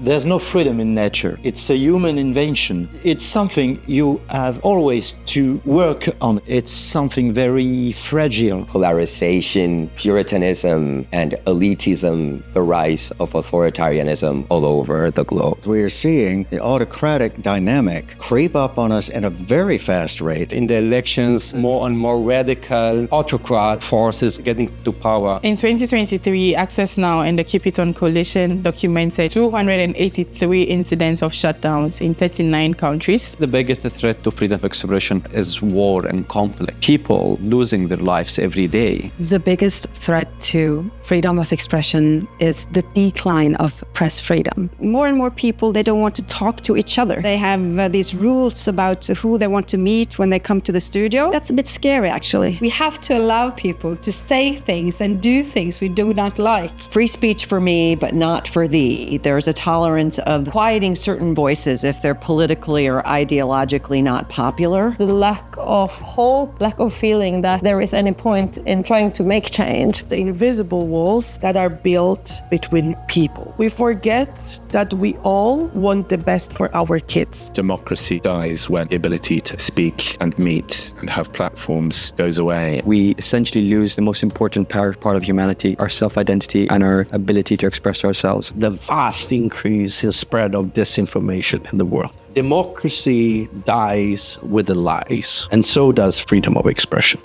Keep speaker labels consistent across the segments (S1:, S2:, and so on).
S1: There's no freedom in nature. It's a human invention. It's something you have always to work on. It's something very fragile.
S2: Polarization, puritanism, and elitism, the rise of authoritarianism all over the globe.
S3: We are seeing the autocratic dynamic creep up on us at a very fast rate.
S4: In the elections, more and more radical autocrat forces getting to power.
S5: In 2023, Access Now and the Keep It On coalition documented 283 incidents of shutdowns in 39 countries.
S4: The biggest threat to freedom of expression is war and conflict. People losing their lives every day.
S6: The biggest threat to freedom of expression is the decline of press freedom.
S7: More and more people, they don't want to talk to each other. They have these rules about who they want to meet when they come to the studio. That's a bit scary, actually.
S8: We have to allow people to say things and do things we do not like.
S9: Free speech for me, but not for thee. There's a tolerance of quieting certain voices if they're politically or ideologically not popular.
S8: The lack of hope, lack of feeling that there is any point in trying to make change.
S10: The invisible walls that are built between people. We forget that we all want the best for our kids.
S11: Democracy dies when the ability to speak and meet and have platforms goes away.
S12: We essentially lose the most important part of humanity, our self-identity and our ability to express ourselves.
S13: The vast increase in spread of disinformation in the world. Democracy dies with the lies, and so does freedom of expression.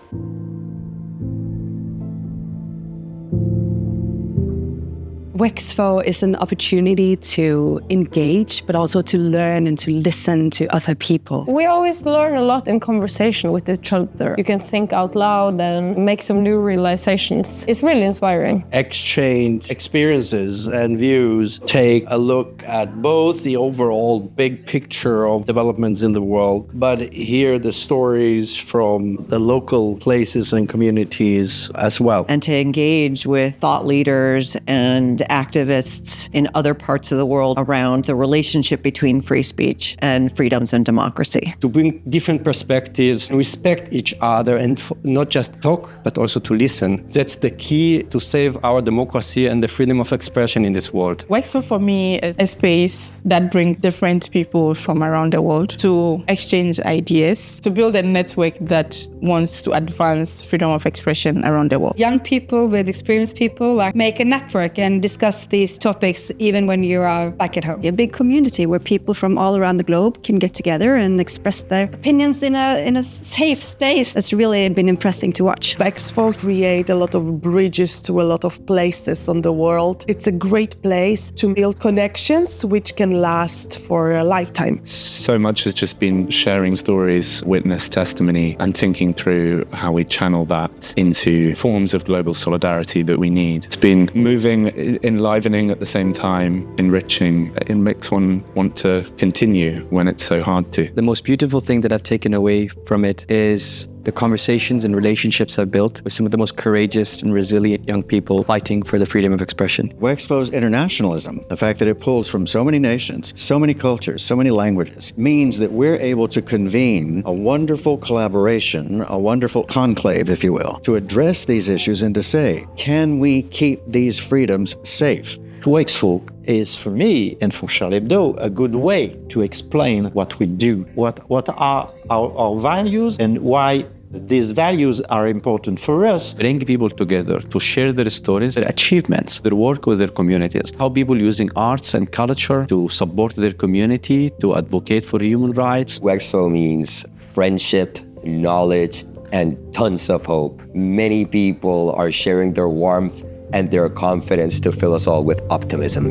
S6: WEXFO is an opportunity to engage, but also to learn and to listen to other people.
S8: We always learn a lot in conversation with each other. You can think out loud and make some new realizations. It's really inspiring.
S13: Exchange experiences and views, take a look at both the overall big picture of developments in the world, but hear the stories from the local places and communities as well.
S9: And to engage with thought leaders and activists in other parts of the world around the relationship between free speech and freedoms and democracy.
S4: To bring different perspectives, respect each other, and not just talk, but also to listen. That's the key to save our democracy and the freedom of expression in this world.
S5: WEXFO for me is a space that brings different people from around the world to exchange ideas, to build a network that wants to advance freedom of expression around the world.
S8: Young people with experienced people make a network and discuss these topics even when you are back at home.
S7: A big community where people from all around the globe can get together and express their opinions in a safe space. It's really been impressive to watch.
S10: WEXFO create a lot of bridges to a lot of places on the world. It's a great place to build connections which can last for a lifetime.
S11: So much has just been sharing stories, witness testimony, and thinking through how we channel that into forms of global solidarity that we need. It's been moving, enlivening at the same time, enriching. It makes one want to continue when it's so hard to.
S12: The most beautiful thing that I've taken away from it is the conversations and relationships I've built with some of the most courageous and resilient young people fighting for the freedom of expression.
S3: WEXFO's internationalism, the fact that it pulls from so many nations, so many cultures, so many languages, means that we're able to convene a wonderful collaboration, a wonderful conclave, if you will, to address these issues and to say, can we keep these freedoms safe?
S1: WEXFO is, for me and for Charlie Hebdo, a good way to explain what we do, what are our values and why these values are important for us.
S4: Bring people together to share their stories, their achievements, their work with their communities, how people using arts and culture to support their community, to advocate for human rights.
S2: WEXFO means friendship, knowledge, and tons of hope. Many people are sharing their warmth and their confidence to fill us all with optimism.